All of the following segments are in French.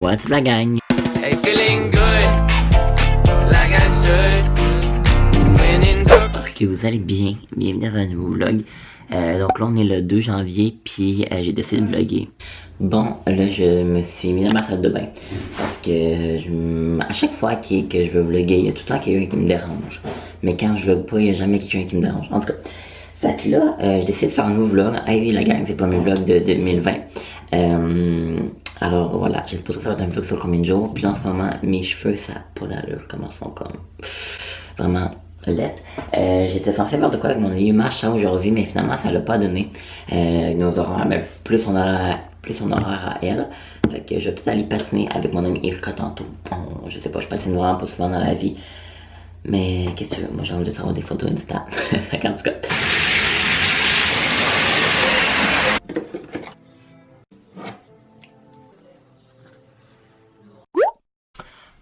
What's up la gang? Hey, feeling good, like I should. When in J'espère que vous allez bien. Bienvenue dans un nouveau vlog. Donc là on est le 2 janvier puis j'ai décidé de vlogger. Bon là je me suis mis dans ma salle de bain parce que à chaque fois que je veux vlogger, il y a tout le temps quelqu'un qui me dérange. Mais quand je vlog pas, il n'y a jamais quelqu'un qui me dérange. En tout cas, fait que là je décide de faire un nouveau vlog. Hey la gang, c'est pas mes vlogs de 2020. Alors voilà, j'espère que ça va être un vlog sur combien de jours. Puis là en ce moment, mes cheveux ça a pas d'allure, comment ils sont comme vraiment lettres. J'étais censé faire de quoi avec mon ami marchand aujourd'hui, mais finalement ça l'a pas donné. Nos horaires, ben, plus on horaire à elle. Fait que je vais peut-être aller patiner avec mon ami Erika tantôt. Je sais pas, je patine vraiment pas souvent dans la vie. Mais qu'est-ce que tu veux, moi j'ai envie de savoir des photos Insta. Fait qu'en tout cas.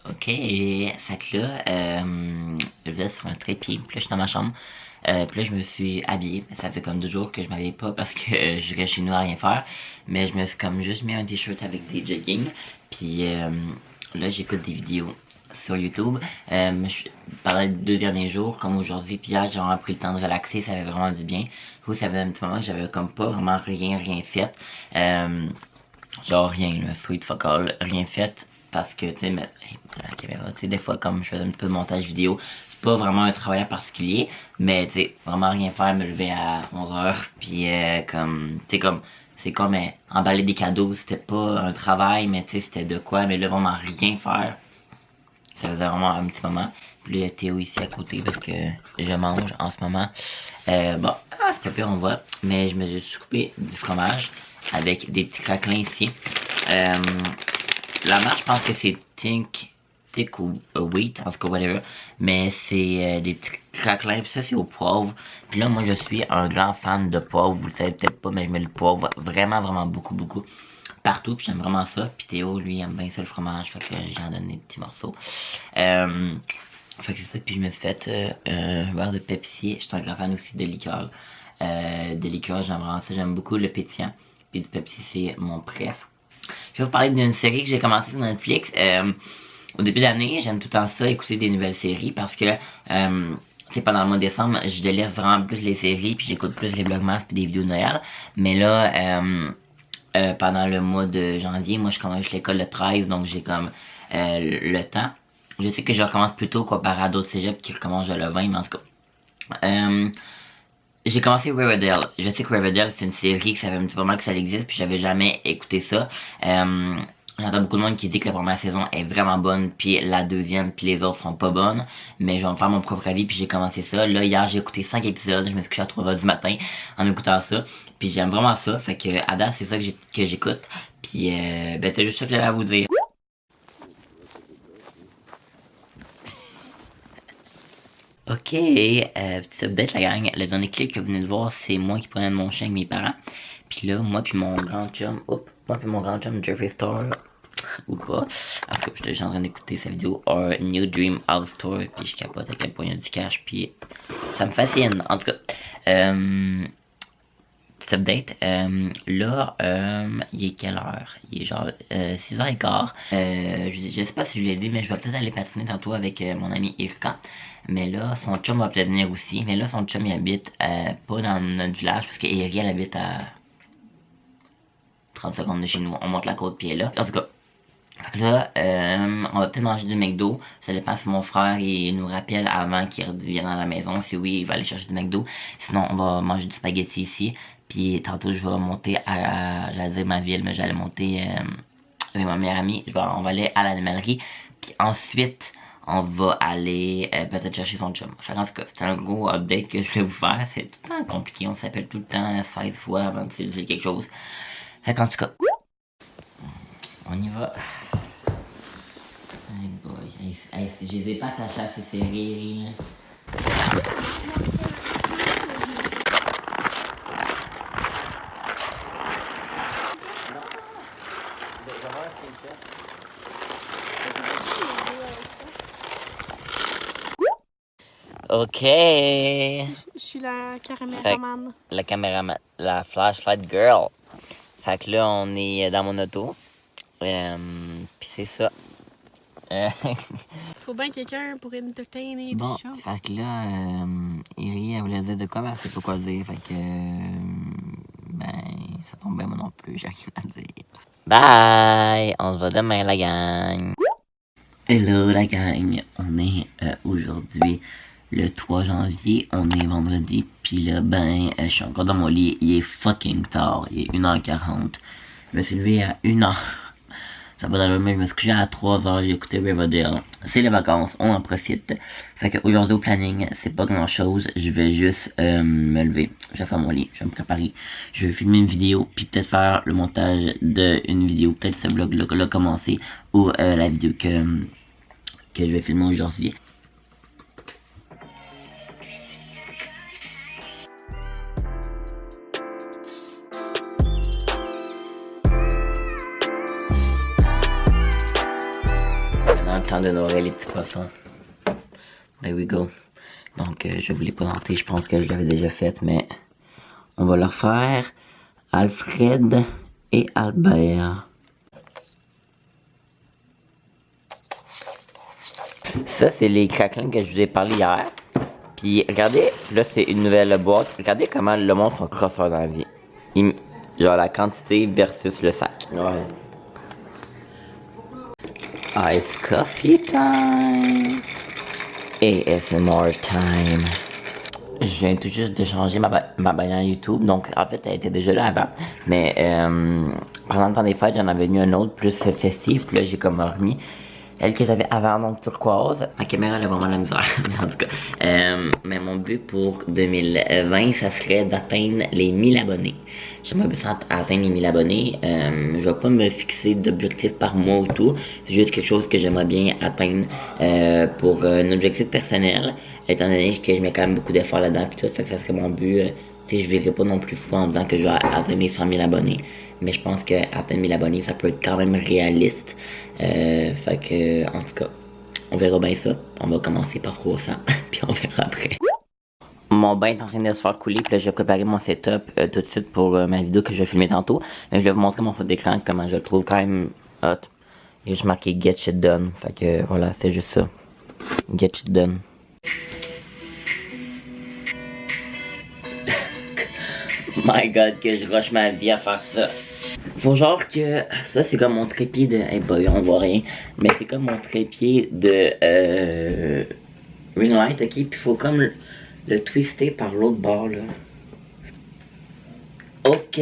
Ok, fait que là, je faisais sur un trépied, puis là je suis dans ma chambre, puis là je me suis habillé, ça fait comme 2 jours que je m'habille pas parce que je reste chez nous à rien faire, mais je me suis comme juste mis un t-shirt avec des jogging, puis là j'écoute des vidéos sur YouTube, pendant les 2 derniers jours, comme aujourd'hui, puis hier j'ai vraiment pris le temps de relaxer, ça avait vraiment du bien, ça fait un petit moment que j'avais comme pas vraiment rien fait, genre rien, là, sweet fuck all, rien fait. Parce que, tu sais, la caméra, tu sais, des fois, comme je fais un petit peu de montage vidéo, c'est pas vraiment un travail en particulier, mais, tu sais, vraiment rien faire, me lever à 11h, puis comme, tu sais, comme, c'est comme emballer des cadeaux, c'était pas un travail, mais, tu sais, c'était de quoi, mais là, vraiment rien faire, ça faisait vraiment un petit moment. Puis là, il y a Théo ici à côté, parce que je mange en ce moment. Bon, c'est pas pire, on voit, mais je me suis coupé du fromage, avec des petits craquelins ici. La marque, je pense que c'est Tick ou Wheat, en tout cas, whatever. Mais c'est des petits craquelins, puis ça, c'est au poivre. Puis là, moi, je suis un grand fan de poivre. Vous le savez peut-être pas, mais je mets le poivre vraiment beaucoup partout. Puis j'aime vraiment ça. Puis Théo, lui, aime bien ça, le fromage. Fait que j'en donne des petits morceaux. Fait que c'est ça. Puis je me suis fait un verre de Pepsi. Je suis un grand fan aussi de liqueur. J'aime vraiment ça. J'aime beaucoup le pétillant. Puis du Pepsi, c'est mon préf. Je vais vous parler d'une série que j'ai commencé sur Netflix. Au début de l'année, j'aime tout le temps ça, écouter des nouvelles séries, parce que, pendant le mois de décembre, je délaisse vraiment plus les séries, puis j'écoute plus les vlogmas puis des vidéos de Noël. Mais là, pendant le mois de janvier, moi je commence l'école le 13, donc j'ai comme le temps. Je sais que je recommence plus tôt comparé à d'autres cégeps qui recommencent le 20, mais en tout cas. J'ai commencé Riverdale. Je sais que Riverdale, c'est une série que ça fait un petit moment que ça existe, puis j'avais jamais écouté ça. J'entends beaucoup de monde qui dit que la première saison est vraiment bonne, puis la deuxième, puis les autres sont pas bonnes. Mais je vais me faire mon propre avis, puis j'ai commencé ça. Là, hier, j'ai écouté 5 épisodes. Je me suis couché à 3h du matin en écoutant ça. Puis j'aime vraiment ça. Fait que, à date, c'est ça que j'écoute. Puis, ben, c'est juste ça que j'avais à vous dire. Ok, petit update la gang. Le dernier clip que vous venez de voir, c'est moi qui prenais de mon chien avec mes parents. Puis là, moi puis mon grand chum, Jeffree Star, ou pas. En tout cas, je suis en train d'écouter sa vidéo Our New Dream House Tour, puis je capote à quel point il y a du cash, puis ça me fascine. En tout cas, petit update, là, il est quelle heure? Il est genre 6h15. Je sais pas si je l'ai dit, mais je vais peut-être aller patiner tantôt avec mon ami Irka. Mais là, son chum va peut-être venir aussi. Mais là, son chum, il habite pas dans notre village, parce que Eri, elle habite à 30 secondes de chez nous. On monte la côte, puis elle est là. En tout cas, fait que là, on va peut-être manger du McDo. Ça dépend si mon frère, il nous rappelle avant qu'il revienne à la maison. Si oui, il va aller chercher du McDo. Sinon, on va manger du spaghetti ici. Puis tantôt, je vais monter j'allais dire ma ville, mais j'allais monter avec ma meilleure amie. On va aller à l'animalerie. Puis ensuite, on va aller peut-être chercher son chum. Enfin, en tout cas, c'est un gros update que je voulais vous faire. C'est tout le temps compliqué. On s'appelle tout le temps 16 fois avant de se dire quelque chose. Fait qu'en tout cas, on y va. Hey boy. Hey, je les ai pas attachés à ces séries, là. Ok. Je suis la caméraman. La caméraman, la flashlight girl. Fait que là, on est dans mon auto. Puis c'est ça. Faut bien quelqu'un pour entertainer Bon, du show. fait que là, Iri, elle voulait dire de quoi, mais elle sait pas quoi dire. Fait que, ben, ça tombe bien, moi non plus, j'ai rien à dire. Bye! On se voit demain, la gang! Hello, la gang! On est aujourd'hui le 3 janvier, on est vendredi, pis là, ben, je suis encore dans mon lit, il est fucking tard, il est 1h40. Je me suis levé à 1h. Ça va dans le même, je me suis couché à 3h, j'ai écouté Riverdale. C'est les vacances, on en profite. Fait que aujourd'hui au planning, c'est pas grand chose. Je vais juste me lever. Je vais faire mon lit, je vais me préparer. Je vais filmer une vidéo, puis peut-être faire le montage d'une vidéo. Peut-être ce vlog là commencer, ou la vidéo que je vais filmer aujourd'hui. Temps de nourrir les petits poissons. There we go. Donc, je voulais pas présenter, je pense que je l'avais déjà fait, mais on va leur faire Alfred et Albert. Ça, c'est les craquelins que je vous ai parlé hier. Puis, regardez, là, c'est une nouvelle boîte. Regardez comment le monde sont crosseurs dans la vie. Genre, la quantité versus le sac. Ouais. Ice coffee time! ASMR time! Je viens tout juste de changer ma bannière YouTube, donc en fait elle était déjà là avant, mais pendant le temps des fêtes j'en avais mis un autre plus festif, puis là j'ai comme remis elle que j'avais avant, donc turquoise. Ma caméra elle a vraiment la misère, mais en tout cas, mais mon but pour 2020 ça serait d'atteindre les 1000 abonnés. J'aimerais bien atteindre les 1000 abonnés. Je vais pas me fixer d'objectifs par mois ou tout. C'est juste quelque chose que j'aimerais bien atteindre pour un objectif personnel. Étant donné que je mets quand même beaucoup d'efforts là-dedans puis tout, fait que ça serait mon but. Tu sais, je verrai pas non plus fou en disant que je vais atteindre les 100 000 abonnés. Mais je pense que atteindre 1000 abonnés, ça peut être quand même réaliste. Fait que, en tout cas, on verra bien ça. On va commencer par 300, puis on verra après. Mon bain est en train de se faire couler, puis là, j'ai préparé mon setup tout de suite pour ma vidéo que je vais filmer tantôt. Mais je vais vous montrer mon fond d'écran, comment je le trouve quand même hot. Il y a juste marqué Get Shit Done. Fait que, voilà, c'est juste ça. Get Shit Done. My God, que je rush ma vie à faire ça. Faut genre que ça c'est comme mon trépied de hey boy on voit rien mais c'est comme mon trépied de ring light, ok, puis faut comme le twister par l'autre bord là. Ok.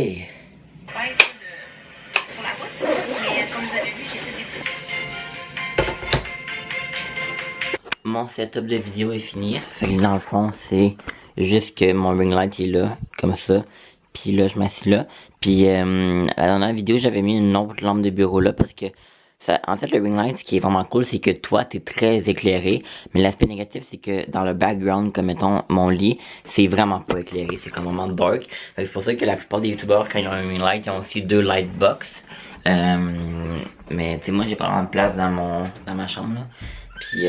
Mon setup de vidéo est fini. Fait que dans le fond c'est juste que mon ring light est là comme ça. Puis là, je m'assis là. Puis la dernière vidéo, j'avais mis une autre lampe de bureau là parce que ça, en fait, le ring light, ce qui est vraiment cool, c'est que toi, t'es très éclairé. Mais l'aspect négatif, c'est que dans le background, comme mettons mon lit, c'est vraiment pas éclairé. C'est comme vraiment dark. C'est pour ça que la plupart des youtubeurs, quand ils ont un ring light, ils ont aussi 2 light box. Mais tu sais, moi, j'ai pas vraiment de place dans ma chambre là. Puis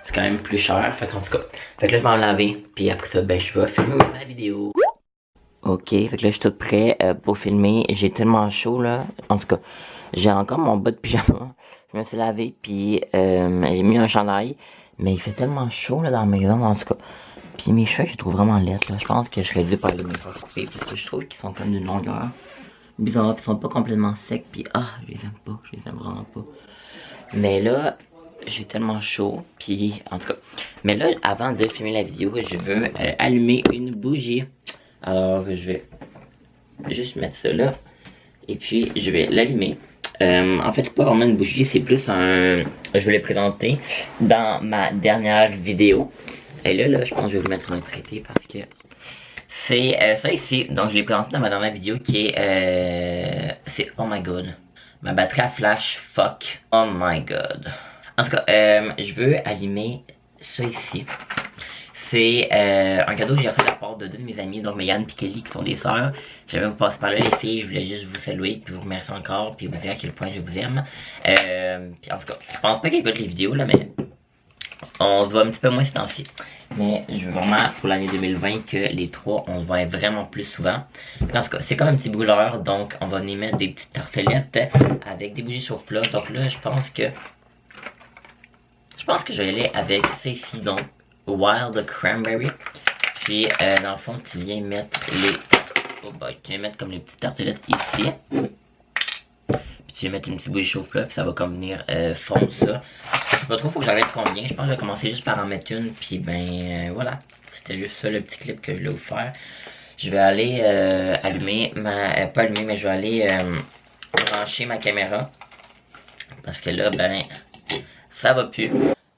c'est quand même plus cher. Fait qu'en tout cas, fait que là, je vais en laver. Puis après ça, ben, je vais filmer ma vidéo. Ok, fait que là je suis tout prêt pour filmer. J'ai tellement chaud là. En tout cas, j'ai encore mon bas de pyjama. Je me suis lavé puis j'ai mis un chandail. Mais il fait tellement chaud là dans la maison en tout cas. Puis mes cheveux je les trouve vraiment laides là. Je pense que je serais dû par les me faire couper parce que je trouve qu'ils sont comme d'une longueur bizarre. Ils sont pas complètement secs puis je les aime pas. Je les aime vraiment pas. Mais là, j'ai tellement chaud puis en tout cas. Mais là, avant de filmer la vidéo, je veux allumer une bougie. Alors je vais juste mettre ça là et puis je vais l'allumer. En fait c'est pas vraiment une bougie, c'est plus un... Je vais le présenter dans ma dernière vidéo. Et là je pense que je vais vous mettre sur un trépied parce que c'est ça ici. Donc je l'ai présenté dans ma dernière vidéo qui est c'est oh my god. Ma batterie à flash, fuck, oh my god. En tout cas je veux allumer ça ici. C'est un cadeau que j'ai reçu de la part de 2 de mes amis, donc Megan et Kelly, qui sont des sœurs. J'avais vous passer par là les filles, je voulais juste vous saluer, puis vous remercier encore, puis vous dire à quel point je vous aime. Puis en tout cas, je pense pas qu'elles écoutent les vidéos là, mais on se voit un petit peu moins ces temps-ci. Mais je veux vraiment pour l'année 2020 que les trois, on se voit vraiment plus souvent. En tout cas, c'est comme un petit brûleur, donc on va venir mettre des petites tartelettes avec des bougies chauffe-plat. Donc là, je pense que je vais aller avec ça ici, donc Wild Cranberry. Puis dans le fond, tu viens mettre tu viens mettre comme les petites tartelettes ici. Puis tu viens mettre une petite bougie chauffe-plat, puis ça va comme venir fondre ça. Je sais pas trop, faut que j'arrête combien. Je pense que je vais commencer juste par en mettre une, puis ben voilà. C'était juste ça le petit clip que je voulais vous faire. Je vais aller allumer ma... pas allumer, mais je vais aller brancher ma caméra. Parce que là, ben, ça va plus.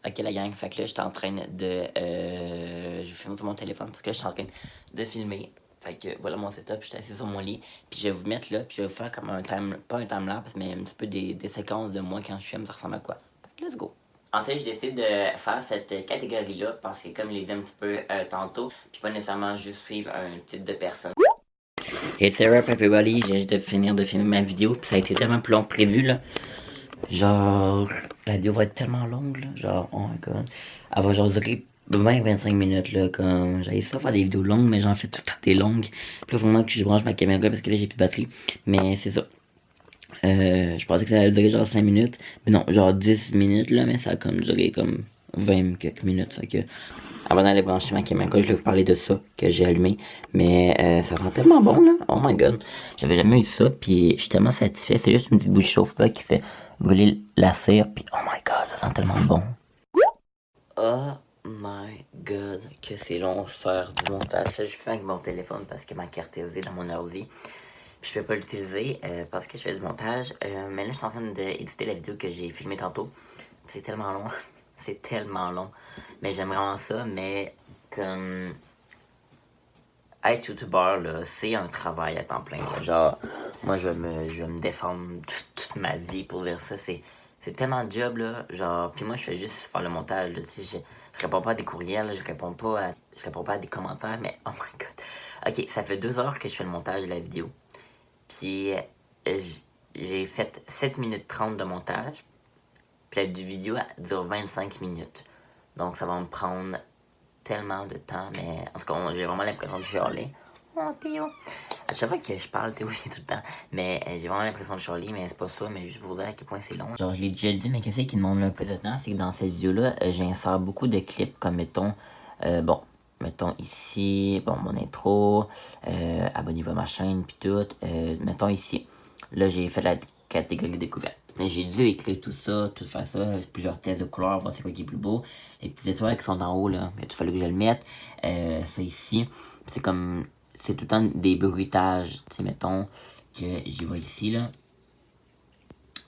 Ok la gang, fait que là, j'étais en train de... je filme sur mon téléphone parce que là, j'étais en train de filmer. Fait que voilà mon setup, j'étais assis sur mon lit. Puis je vais vous mettre là, puis je vais vous faire comme un time... Pas un timelapse, mais un petit peu des séquences de moi quand je filme, ça ressemble à quoi. Fait que let's go. En fait, j'ai décidé de faire cette catégorie-là parce que comme je l'ai dit un petit peu tantôt, puis pas nécessairement juste suivre un type de personne. Et c'est up everybody, j'ai juste de finir de filmer ma vidéo, puis ça a été tellement plus long que prévu là. Genre, la vidéo va être tellement longue là, genre, oh my god. Elle va genre durer 20-25 minutes là, comme, j'allais ça faire des vidéos longues, mais j'en fais tout le temps des longues. Puis là, il faut vraiment que je branche ma caméra parce que là, j'ai plus de batterie, mais c'est ça. Je pensais que ça allait durer genre 5 minutes, mais non, genre 10 minutes là, mais ça a comme duré comme 20 quelques minutes, fait que... Avant d'aller brancher ma caméra, je vais vous parler de ça que j'ai allumé. Mais ça sent tellement bon là. Oh my god. J'avais jamais eu ça. Puis je suis tellement satisfait. C'est juste une petite bougie chauffe-plat qui fait brûler la cire. Puis oh my god, ça sent tellement bon. Oh my god. Que c'est long de faire du montage. Là, je fais avec mon téléphone parce que ma carte SD dans mon ordi. Puis je peux pas l'utiliser parce que je fais du montage. Mais là, je suis en train d'éditer la vidéo que j'ai filmée tantôt. C'est tellement long. C'est tellement long. Mais j'aime vraiment ça, mais comme... Être youtubeur, là, c'est un travail à temps plein. Là. Genre, moi, je vais me défendre toute ma vie pour dire ça. C'est tellement de job, là. Genre, puis moi, je fais juste faire le montage, là. Tu sais, je réponds pas à des courriels, là, je réponds pas à des commentaires, mais oh my god. Ok, ça fait 2 heures que je fais le montage de la vidéo. Puis, j'ai fait 7 minutes 30 de montage. Puis la vidéo dure 25 minutes. Donc ça va me prendre tellement de temps. Mais en tout cas, j'ai vraiment l'impression de chialer. Oh Théo. À chaque fois que je parle, Théo vient tout le temps. Mais j'ai vraiment l'impression de chialer, mais c'est pas ça. Mais juste pour vous dire à quel point c'est long. Genre je l'ai déjà dit, mais qu'est-ce qui demande le plus de temps? C'est que dans cette vidéo-là, j'insère beaucoup de clips. Comme mettons, mettons ici, bon mon intro, abonnez-vous à ma chaîne, puis tout. Mettons ici. Là j'ai fait la catégorie découverte. J'ai dû écrire tout ça, tout faire ça, plusieurs tests de couleurs, voir c'est quoi qui est plus beau. Les petites étoiles qui sont en haut, là, il a tout fallu que je le mette. Ça ici, c'est comme, c'est tout le temps des bruitages. Tu sais, mettons que j'y vais ici, là.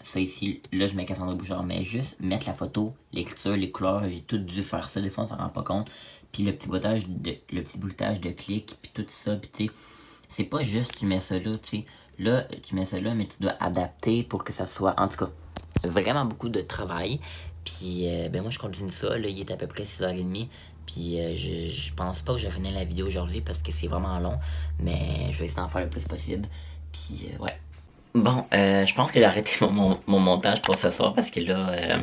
Ça ici, là, je mets Cassandra Bouchard, mais juste mettre la photo, l'écriture, les couleurs, j'ai tout dû faire ça, des fois on s'en rend pas compte. Puis le petit bruitage de clics, puis tout ça, puis tu sais, c'est pas juste tu mets ça là, tu sais. Là, tu mets ça là, mais tu dois adapter pour que ça soit, en tout cas, vraiment beaucoup de travail. Puis, ben moi, je continue ça. Là, il est à peu près 6h30. Puis, je pense pas que je vais finir la vidéo aujourd'hui parce que c'est vraiment long. Mais je vais essayer d'en faire le plus possible. Puis, ouais. Bon, je pense que j'ai arrêté mon montage pour ce soir parce que là,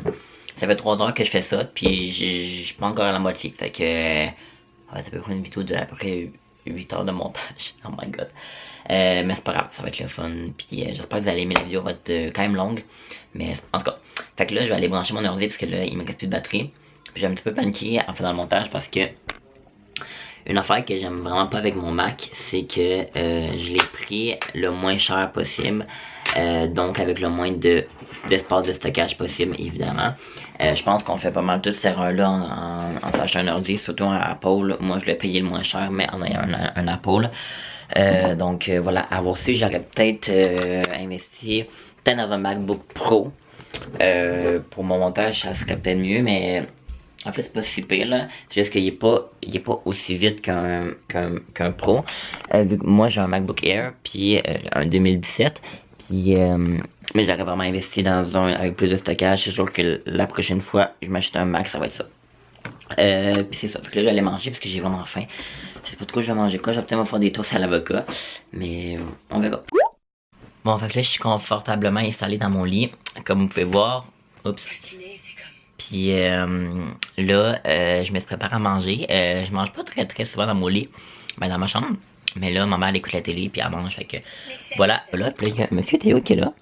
ça fait 3 heures que je fais ça. Puis, je suis pas encore à la moitié. Fait que, ouais, ça peut prendre une vidéo de à peu près 8 heures de montage. Oh my god. Mais c'est pas grave, ça va être le fun. Puis j'espère que vous allez aimer la vidéo, va être quand même longue. Mais en tout cas, fait que là je vais aller brancher mon ordi parce que là il me reste plus de batterie. Puis j'ai un petit peu paniqué en faisant le montage parce que une affaire que j'aime vraiment pas avec mon Mac, c'est que je l'ai pris le moins cher possible. Donc avec le moins d'espace de stockage possible évidemment. Je pense qu'on fait pas mal toutes ces erreurs là en s'achetant un ordi, surtout un Apple. Moi je l'ai payé le moins cher mais en ayant un Apple. Donc voilà, avoir su, j'aurais peut-être investi peut-être dans un MacBook Pro. Pour mon montage ça serait peut-être mieux, mais en fait c'est pas si pire là. C'est juste qu'il est pas aussi vite qu'un Pro. Vu que moi j'ai un MacBook Air puis un 2017. Puis mais j'aurais vraiment investi dans un avec plus de stockage. C'est sûr que la prochaine fois je m'achète un Mac, ça va être ça. Puis c'est ça, fait que là j'allais manger parce que j'ai vraiment faim. Je sais pas trop je vais manger quoi, je vais peut-être me faire des toasts à l'avocat. Mais on verra. Bon, fait que là je suis confortablement installé dans mon lit, comme vous pouvez voir. Oups. Puis Puis là, je me suis préparé à manger. Je mange pas très souvent dans mon lit, ben dans ma chambre. Mais là, ma mère elle écoute la télé puis elle mange. Fait que voilà. Là, puis là, il y a Monsieur Théo qui est là.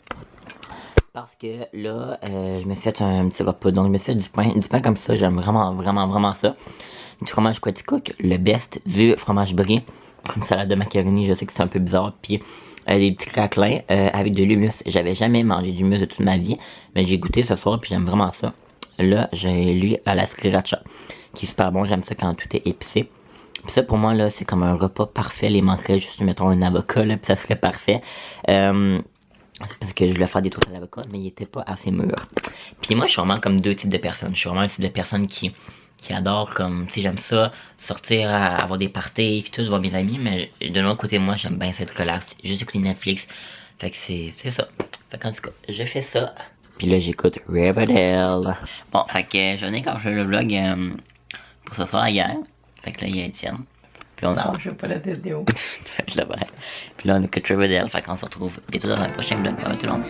Parce que là, je me suis fait un petit repas. Donc, je me suis fait du pain comme ça. J'aime vraiment ça. Du fromage Quaticook, le best, du fromage brie, une salade de macaroni. Je sais que c'est un peu bizarre. Puis des petits craquelins avec de l'humus. J'avais jamais mangé d'humus de toute ma vie. Mais j'ai goûté ce soir puis j'aime vraiment ça. Là, j'ai lui à la sriracha, qui est super bon. J'aime ça quand tout est épicé. Puis ça, pour moi, là, c'est comme un repas parfait. Il manquerait juste, mettons, un avocat, là, puis ça serait parfait. Parce que je voulais faire des toasts à l'avocat, mais il était pas assez mûr. Puis moi, je suis vraiment comme deux types de personnes. Je suis vraiment un type de personne qui adore, comme, tu sais, j'aime ça, sortir, avoir des parties, puis tout, voir mes amis, mais de l'autre côté, moi, j'aime bien être relax, juste écouter Netflix. Fait que c'est ça. Fait qu'en tout cas, je fais ça. Puis là, j'écoute Riverdale. Bon, fait que j'en ai quand je fais le vlog pour ce soir hier. Fait que là, il y a Étienne. Puis on a... Je veux pas la vidéo. Fait que là, bref. Puis là, on écoute Riverdale. Fait qu'on se retrouve bientôt dans un prochain vlog. Bye tout le monde.